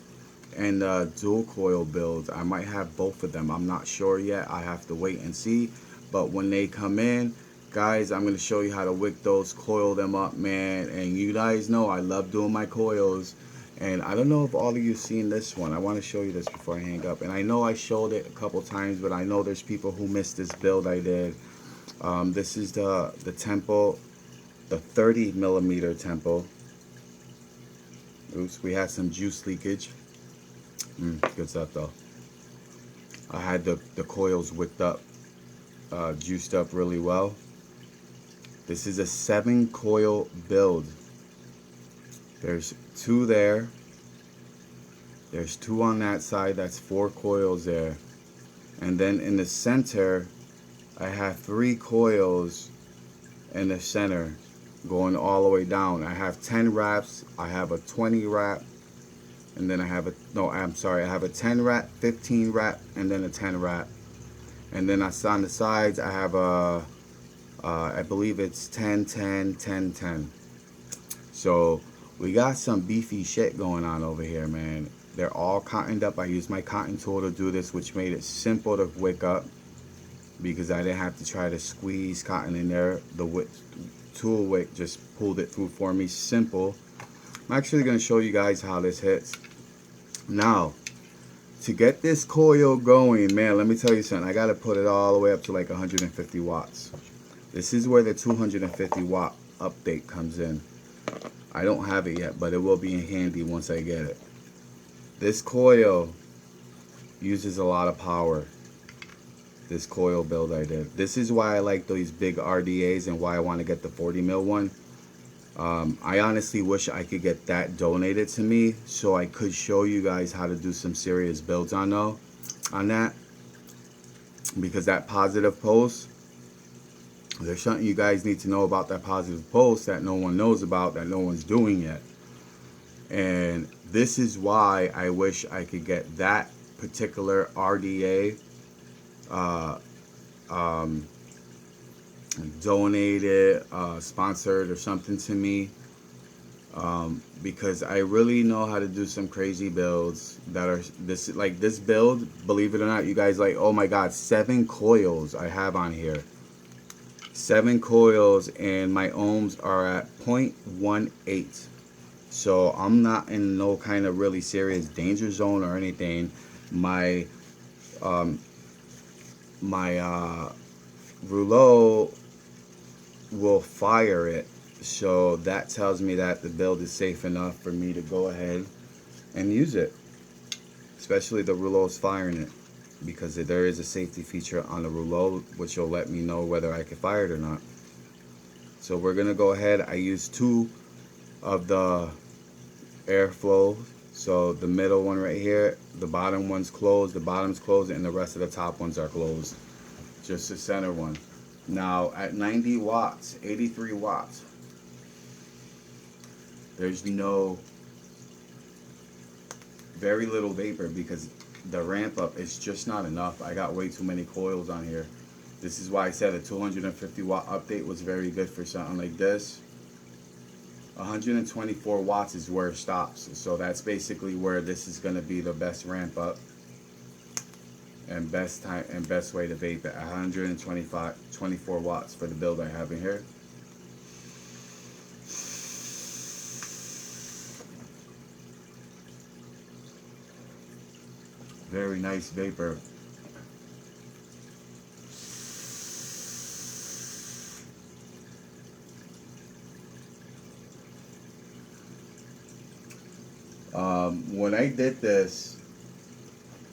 and dual coil build. I might have both of them. I'm not sure yet. I have to wait and see. But when they come in, guys, I'm going to show you how to wick those, coil them up, man. And you guys know I love doing my coils. And I don't know if all of you have seen this one. I want to show you this before I hang up. And I know I showed it a couple times, but I know there's people who missed this build I did. This is the tempo, the 30 millimeter tempo. Oops, we had some juice leakage. Good stuff though. I had the coils wicked up, juiced up really well. This is a 7 coil build. There's 2 there. There's 2 on that side. That's 4 coils there. And then in the center, I have 3 coils in the center. going all the way down. I have 10 wraps, I have a 20 wrap, and then I have a, no, I'm sorry, I have a 10 wrap, 15 wrap, and then a 10 wrap. And then on the sides, I have a, I believe it's 10, 10, 10, 10. So we got some beefy shit going on over here, man. They're all cottoned up. I used my cotton tool to do this, which made it simple to wick up because I didn't have to try to squeeze cotton in there. The tool wick just pulled it through for me. Simple. I'm actually going to show you guys how this hits. Now, to get this coil going, man, let me tell you something. I got to put it all the way up to like 150 watts. This is where the 250 watt update comes in. I don't have it yet, but it will be handy once I get it. This coil uses a lot of power. This coil build I did. This is why I like these big RDAs and why I want to get the 40 mil one. I honestly wish I could get that donated to me so I could show you guys how to do some serious builds on that. Because that positive pulse, there's something you guys need to know about that positive pulse that no one knows about, that no one's doing yet. And this is why I wish I could get that particular RDA donated, sponsored or something to me. Because I really know how to do some crazy builds that are this build, believe it or not, you guys, like, oh my god, 7 coils I have on here. 7 coils, and my ohms are at 0.18. So I'm not in no kind of really serious danger zone or anything. My rouleau will fire it, so that tells me that the build is safe enough for me to go ahead and use it. Especially the rouleau's firing it, because there is a safety feature on the rouleau which will let me know whether I can fire it or not. So we're gonna go ahead. I use 2 of the airflow. So the middle one right here, the bottom one's closed, the bottom's closed, and the rest of the top ones are closed. Just the center one. Now at 90 watts, 83 watts, there's very little vapor because the ramp up is just not enough. I got way too many coils on here. This is why I said a 250 watt update was very good for something like this. 124 watts is where it stops. So that's basically where this is going to be the best ramp up and best time and best way to vape at 24 watts for the build I have in here. Very nice vapor. When I did this,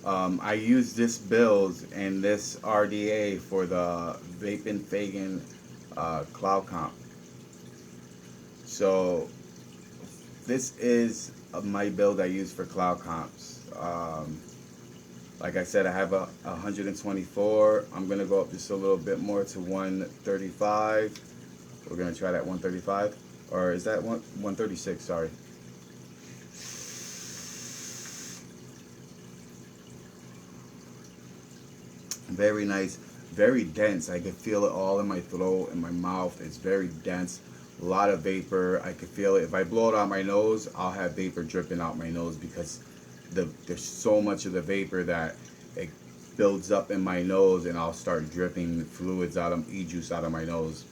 I used this build and this RDA for the Vaping Fagan Cloud Comp. So this is my build I use for Cloud Comps. Like I said, I have a 124. I'm gonna go up just a little bit more to 135. We're gonna try that 135, or is that 136? Sorry. Very nice, very dense. I can feel it all in my throat and my mouth. It's very dense. A lot of vapor. I can feel it. If I blow it out my nose, I'll have vapor dripping out my nose because there's so much of the vapor that it builds up in my nose, and I'll start dripping fluids out of e-juice out of my nose.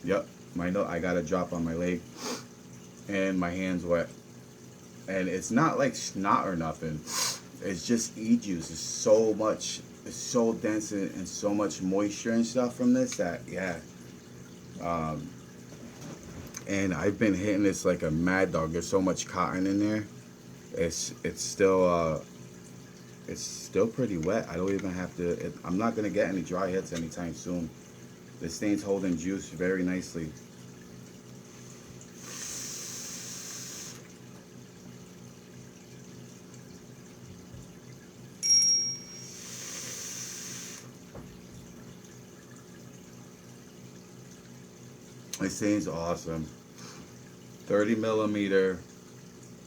Yep, my nose. I got a drop on my leg, and my hand's wet. And it's not like snot or nothing. It's just e-juice. It's so much. It's so dense and so much moisture and stuff from this that, yeah. And I've been hitting this like a mad dog. There's so much cotton in there. It's still pretty wet. I don't even have to. I'm not gonna get any dry hits anytime soon. This thing's holding juice very nicely. This thing's awesome. 30 millimeter,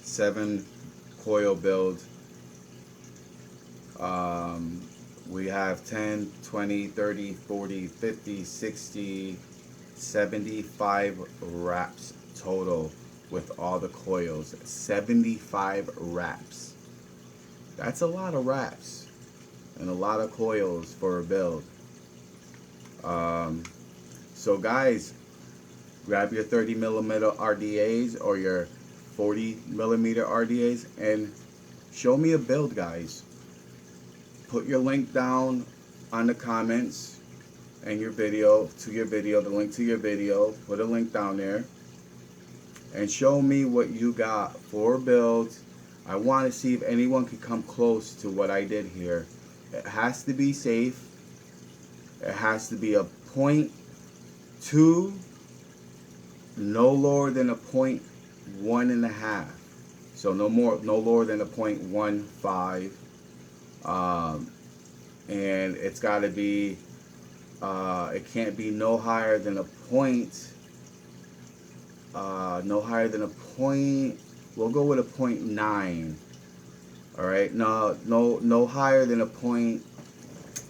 7 coil build. We have 10, 20, 30, 40, 50, 60, 75 wraps total with all the coils. 75 wraps. That's a lot of wraps and a lot of coils for a build. So guys, grab your 30 millimeter RDAs or your 40 millimeter RDAs and show me a build, guys. Put your link down on the comments and your video, the link to your video. Put a link down there and show me what you got for a build. I want to see if anyone can come close to what I did here. It has to be safe. It has to be a 0.2, no lower than a 0.1.5. So no lower than a 0.15. And it's got to be, it can't be no higher than a point. No higher than a point. We'll go with a 0.9. All right. No higher than a point.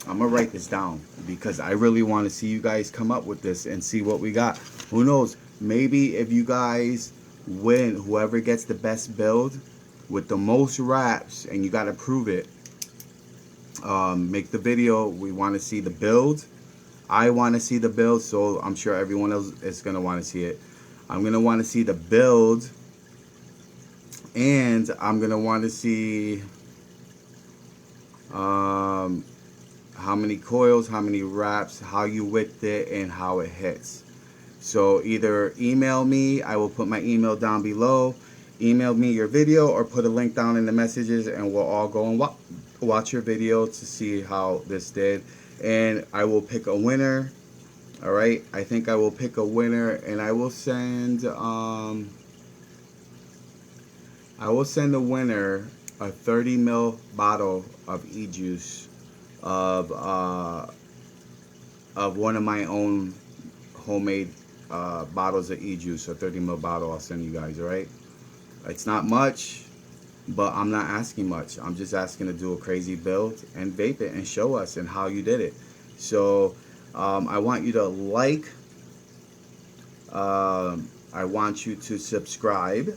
I'm gonna write this down because I really want to see you guys come up with this and see what we got. Who knows? Maybe if you guys win, whoever gets the best build with the most wraps, and you got to prove it. Make the video. We want to see the build. I want to see the build, so I'm sure everyone else is gonna want to see it. I'm gonna want to see the build, and I'm gonna want to see how many coils, how many wraps, how you wicked it, and how it hits. So either email me, I will put my email down below. Email me your video or put a link down in the messages, and we'll all go and watch your video to see how this did. And I will pick a winner. All right, I think I will pick a winner, and I will send the winner a 30 ml bottle of e-juice of one of my own homemade bottles of e-juice. A 30 ml bottle I'll send you guys. All right, it's not much, but I'm not asking much. I'm just asking to do a crazy build and vape it and show us and how you did it. So I want you to like, I want you to subscribe,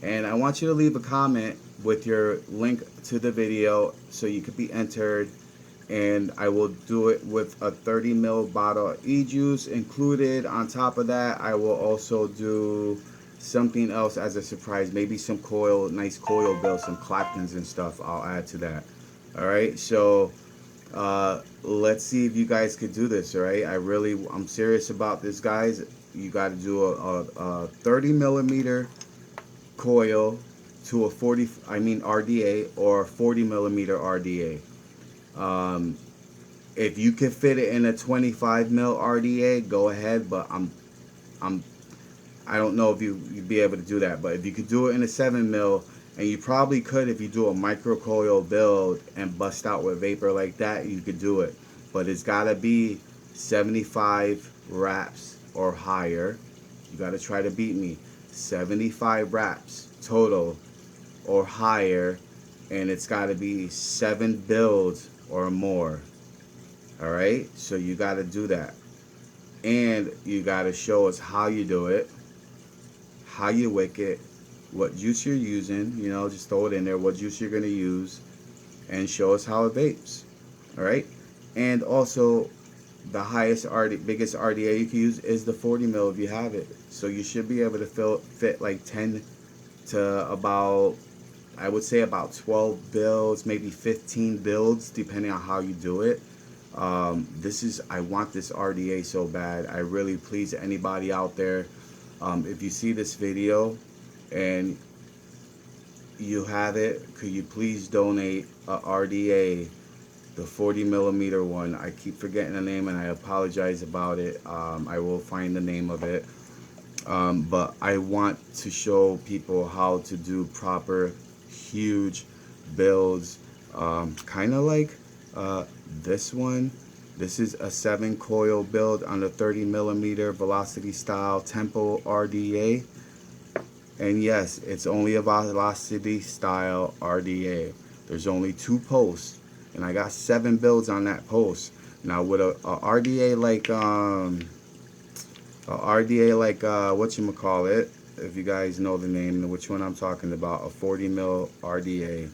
and I want you to leave a comment with your link to the video so you could be entered. And I will do it with a 30 ml bottle of e-juice included. On top of that, I will also do something else as a surprise. Maybe some coil, nice coil build, some Claptons and stuff. I'll add to that. All right, so let's see if you guys could do this. All right, I'm serious about this, guys. You got to do a 30 millimeter coil to a RDA or 40 millimeter RDA. If you can fit it in a 25 mil RDA, go ahead. But I don't know if you'd be able to do that. But if you could do it in a 7 mil, and you probably could if you do a micro coil build and bust out with vapor like that, you could do it. But it's gotta be 75 wraps or higher. You gotta try to beat me. 75 wraps total or higher, and it's gotta be 7 builds or more. All right, so you got to do that, and you got to show us how you do it, how you wick it, what juice you're using. You know, just throw it in there, what juice you're going to use, and show us how it vapes. All right, and also the biggest RDA you can use is the 40 mil if you have it. So you should be able to fit like 10 to about, I would say about 12 builds, maybe 15 builds, depending on how you do it. I want this RDA so bad. I really, please, anybody out there, if you see this video and you have it, could you please donate a RDA, the 40 millimeter one. I keep forgetting the name and I apologize about it. I will find the name of it. But I want to show people how to do proper huge builds, kind of like this one, This is a 7 coil build on the 30mm velocity style tempo RDA. And yes, it's only a velocity style RDA. There's only 2 posts, and I got 7 builds on that post. Now with a RDA like whatchamacallit, if you guys know the name, which one I'm talking about, a 40mm RDA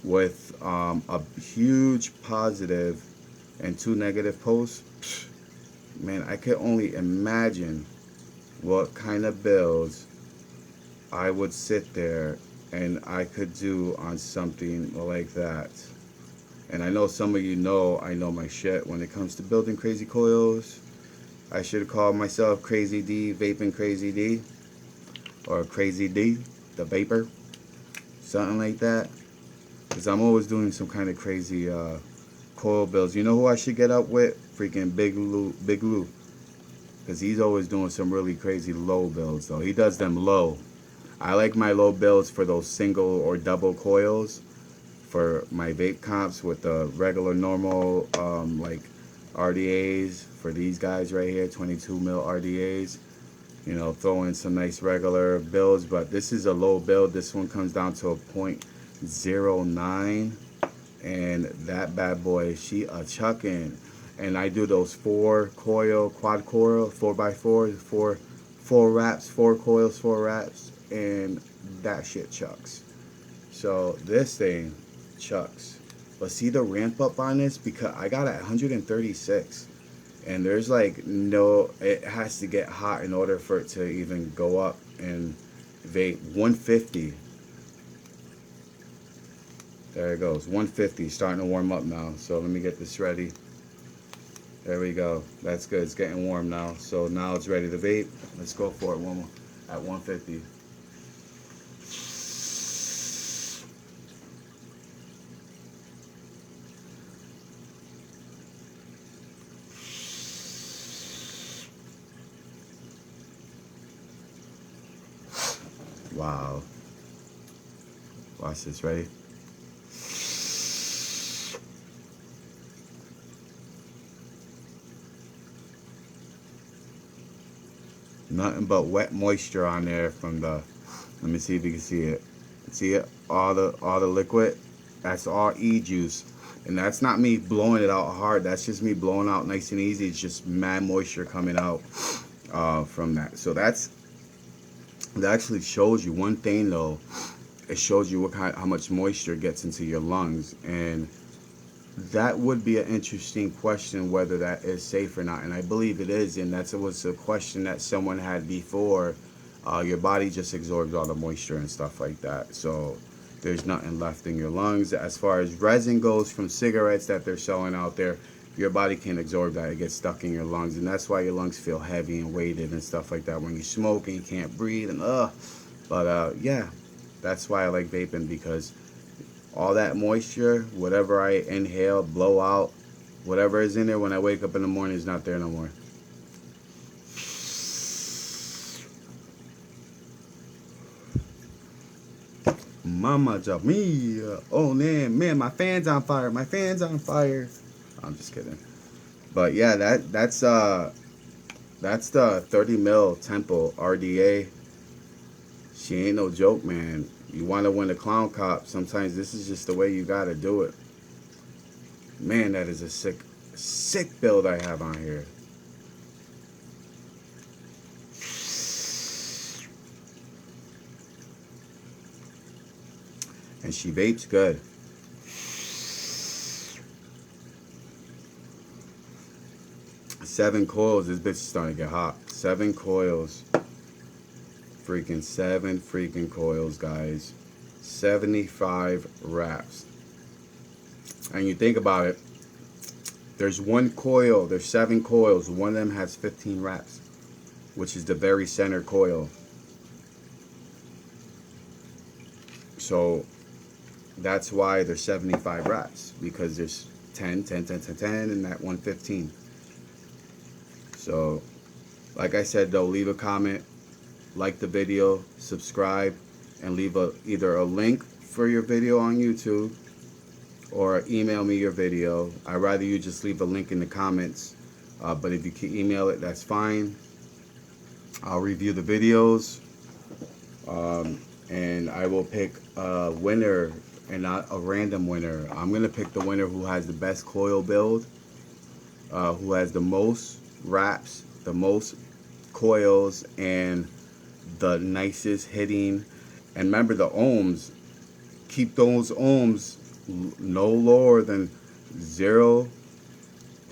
with a huge positive and 2 negative posts, man, I could only imagine what kind of builds I would sit there and I could do on something like that. And I know some of you know I know my shit when it comes to building crazy coils. I should have called myself Crazy D, Vaping Crazy D, or Crazy D, the Vapor, something like that. Because I'm always doing some kind of crazy coil builds. You know who I should get up with? Freaking Big Lou. Because he's always doing some really crazy low builds, though. He does them low. I like my low builds for those single or double coils for my vape comps with the regular normal like RDAs for these guys right here, 22mm RDAs. You know, throw in some nice regular builds, but this is a low build. This one comes down to a 0.09, and that bad boy, she a chucking. And I do those 4 coil, quad coil, 4x4, 4 wraps, 4 coils, 4 wraps, and that shit chucks. So this thing chucks. But see the ramp up on this, because I got it at 136, and there's like no, it has to get hot in order for it to even go up and vape. 150. There it goes, 150, starting to warm up now. So let me get this ready. There we go. That's good. It's getting warm now. So now it's ready to vape. Let's go for it one more at 150. Wow. Watch this. Ready? Nothing but wet moisture on there from the, let me see if you can see it. See it? All the liquid? That's all E-juice. And that's not me blowing it out hard. That's just me blowing out nice and easy. It's just mad moisture coming out from that. So that actually shows you one thing though. It shows you how much moisture gets into your lungs. And that would be an interesting question, whether that is safe or not. And I believe it is, and that was a question that someone had before. Your body just absorbs all the moisture and stuff like that, so there's nothing left in your lungs. As far as resin goes from cigarettes that they're selling out there, your body can't absorb that. It gets stuck in your lungs, and that's why your lungs feel heavy and weighted and stuff like that when you smoke and you can't breathe and but yeah, that's why I like vaping, because all that moisture, whatever I inhale, blow out, whatever is in there when I wake up in the morning is not there no more. Mama Jamia. Oh man, my fan's on fire. My fan's on fire. I'm just kidding. But yeah, that's the 30mm Tempo RDA. She ain't no joke, man. You want to win a clown cop, sometimes this is just the way you gotta do it. Man, that is a sick build I have on here. And she vapes good. Seven coils. This bitch is starting to get hot. 7 coils. Freaking 7 freaking coils, guys. 75 wraps. And you think about it, there's 1 coil, there's 7 coils. One of them has 15 wraps, which is the very center coil. So that's why there's 75 wraps, because there's 10, 10, 10, 10, 10, and that 115. So, like I said though, leave a comment, like the video, subscribe, and leave either a link for your video on YouTube, or email me your video. I'd rather you just leave a link in the comments, but if you can email it, that's fine. I'll review the videos, and I will pick a winner and not a random winner. I'm gonna pick the winner who has the best coil build, who has the most wraps, the most coils, and the nicest hitting. And remember the ohms, keep those ohms no lower than 0.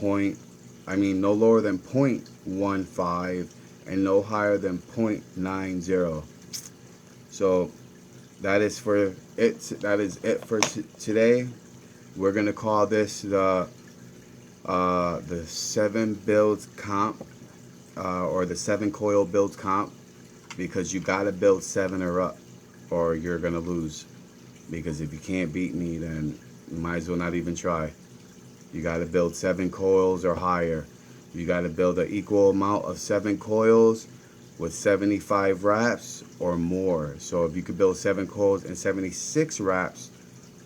No lower than 0.15 and no higher than 0.90. So that is it for today. We're gonna call this the 7 builds comp, or the 7 coil builds comp, because you gotta build 7 or up or you're gonna lose. Because if you can't beat me, then you might as well not even try. You gotta build 7 coils or higher. You gotta build an equal amount of 7 coils with 75 wraps or more. So if you could build 7 coils and 76 wraps,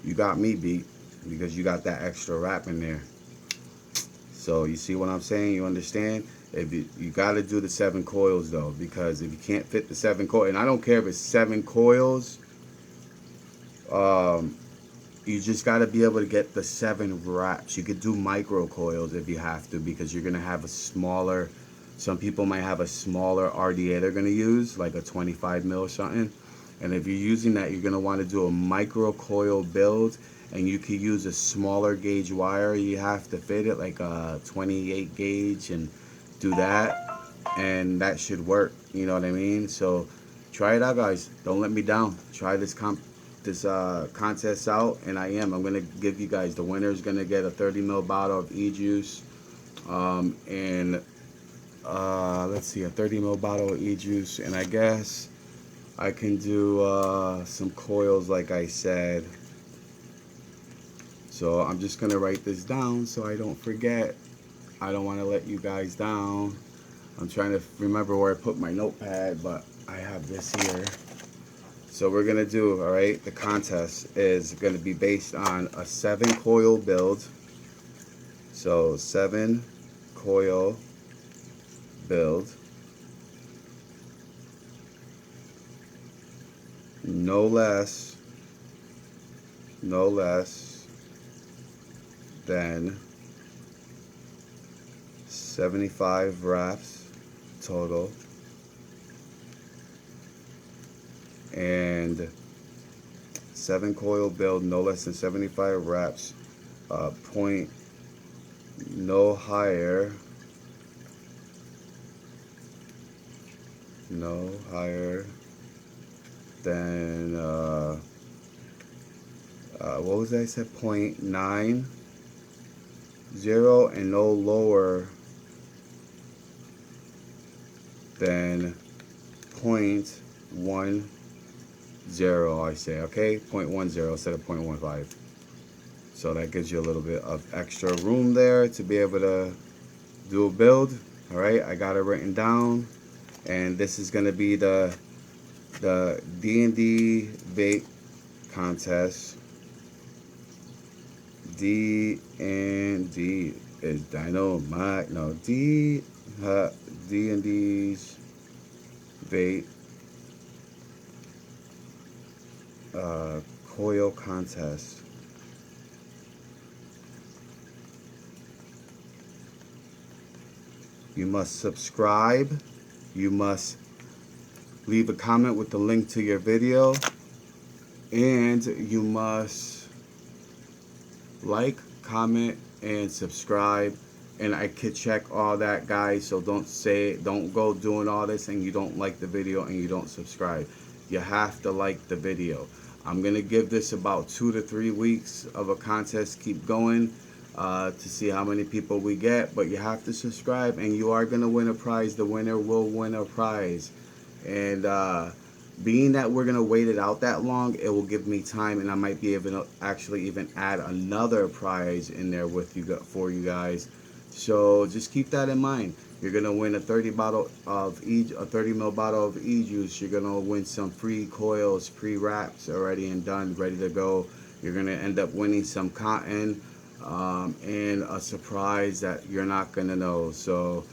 you got me beat, because you got that extra wrap in there. So you see what I'm saying? You understand? If you got to do the 7 coils though, because if you can't fit the 7 coils, and I don't care if it's 7 coils, you just got to be able to get the 7 wraps. You could do micro coils if you have to, because you're gonna have a smaller. Some people might have a smaller RDA they're gonna use, like a 25 mil or something. And if you're using that, you're gonna want to do a micro coil build, and you could use a smaller gauge wire. You have to fit it like a 28 gauge and do that, and that should work. You know what I mean? So try it out, guys. Don't let me down. Try this contest out, and I'm gonna give you guys, the winner is gonna get a 30 ml bottle of e-juice, and let's see, a 30 ml bottle of e-juice, and I guess I can do some coils like I said. So I'm just gonna write this down so I don't forget. I don't want to let you guys down. I'm trying to remember where I put my notepad, but I have this here. So we're gonna do, all right, the contest is gonna be based on a 7 coil build. So 7 coil build, no less than 75 wraps total, and 7 coil build, no less than 75 wraps, point no higher than what was that? I said 0.90, and no lower than 0.10. I say, okay, 0.10 instead of 0.15. So that gives you a little bit of extra room there to be able to do a build. All right, I got it written down, and this is gonna be the D&D vape contest. D&D is dynamite. No, D&D's vape coil contest. You must subscribe. You must leave a comment with the link to your video, and you must like, comment, and subscribe. And I could check all that, guys, so don't go doing all this and you don't like the video and you don't subscribe. You have to like the video. I'm gonna give this about 2 to 3 weeks of a contest, keep going, to see how many people we get, but you have to subscribe, and you are gonna win a prize. The winner will win a prize. And being that we're gonna wait it out that long, it will give me time, and I might be able to actually even add another prize in there with you, for you guys. So just keep that in mind. You're gonna win a 30 ml bottle of e-juice. You're gonna win some free coils, pre-wraps already and done, ready to go. You're gonna end up winning some cotton and a surprise that you're not gonna know. So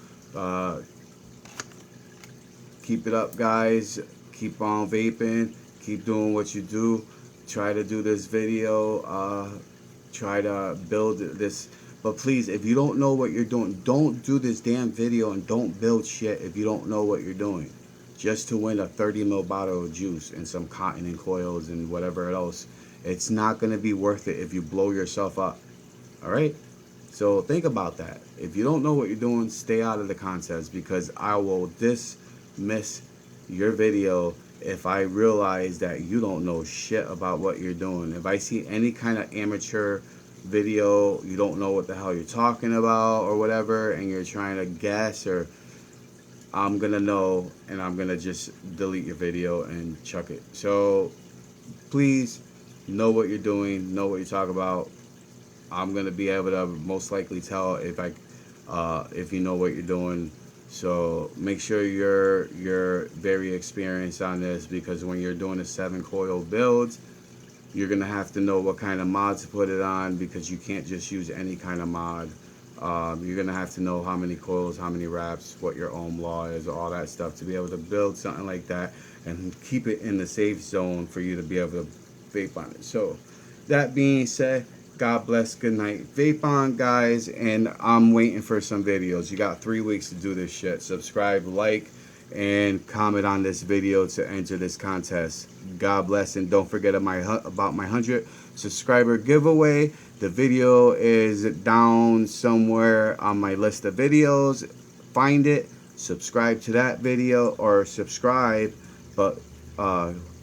keep it up, guys. Keep on vaping. Keep doing what you do. Try to do this video. Try to build this. But please, if you don't know what you're doing, don't do this damn video and don't build shit if you don't know what you're doing. Just to win a 30 ml bottle of juice and some cotton and coils and whatever else. It's not going to be worth it if you blow yourself up. Alright? So think about that. If you don't know what you're doing, stay out of the contest, because I will dismiss your video if I realize that you don't know shit about what you're doing. If I see any kind of amateur video, you don't know what the hell you're talking about or whatever, and you're trying to guess, or I'm gonna know, and I'm gonna just delete your video and chuck it. So please know what you're doing, know what you talk about. I'm gonna be able to most likely tell if you know what you're doing. So make sure you're very experienced on this, because when you're doing a 7 coil build, you're gonna have to know what kind of mod to put it on, because you can't just use any kind of mod. You're gonna have to know how many coils, how many wraps, what your ohm law is, all that stuff, to be able to build something like that and keep it in the safe zone for you to be able to vape on it. So that being said, God bless, good night. Vape on, guys, and I'm waiting for some videos. You got 3 weeks to do this shit. Subscribe, like, and comment on this video to enter this contest. God bless, and don't forget about my 100 subscriber giveaway. The video is down somewhere on my list of videos. Find it, subscribe to that video, or subscribe, but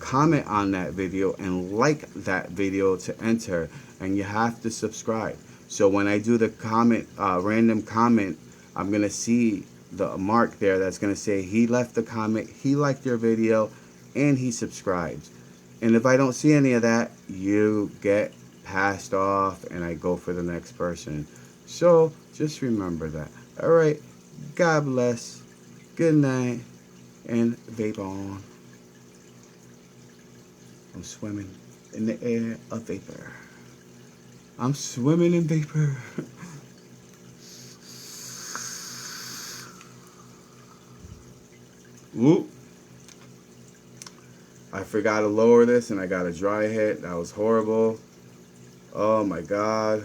comment on that video and like that video to enter. And you have to subscribe. So when I do the comment, random comment, I'm gonna see the mark there that's gonna say he left the comment, he liked your video, and he subscribed. And if I don't see any of that, you get passed off and I go for the next person. So just remember that. Alright, God bless, good night, and vape on. I'm swimming in the air of vapor. I'm swimming in vapor. Whoop. I forgot to lower this and I got a dry hit. That was horrible. Oh my God.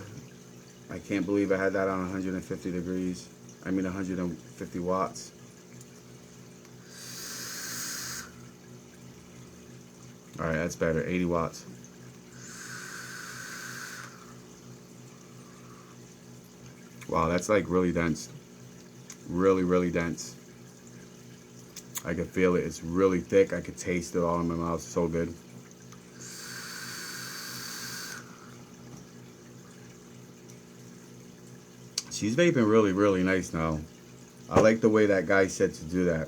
I can't believe I had that on 150 degrees. I mean 150 watts. Alright, that's better. 80 watts. Wow, that's like really dense. Really, really dense. I can feel it. It's really thick. I could taste it all in my mouth. So good. She's vaping really, really nice now. I like the way that guy said to do that.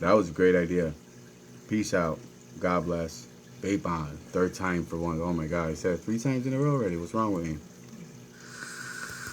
That was a great idea. Peace out. God bless. Vape on. 3rd time for one. Oh my God. I said it 3 times in a row already. What's wrong with me?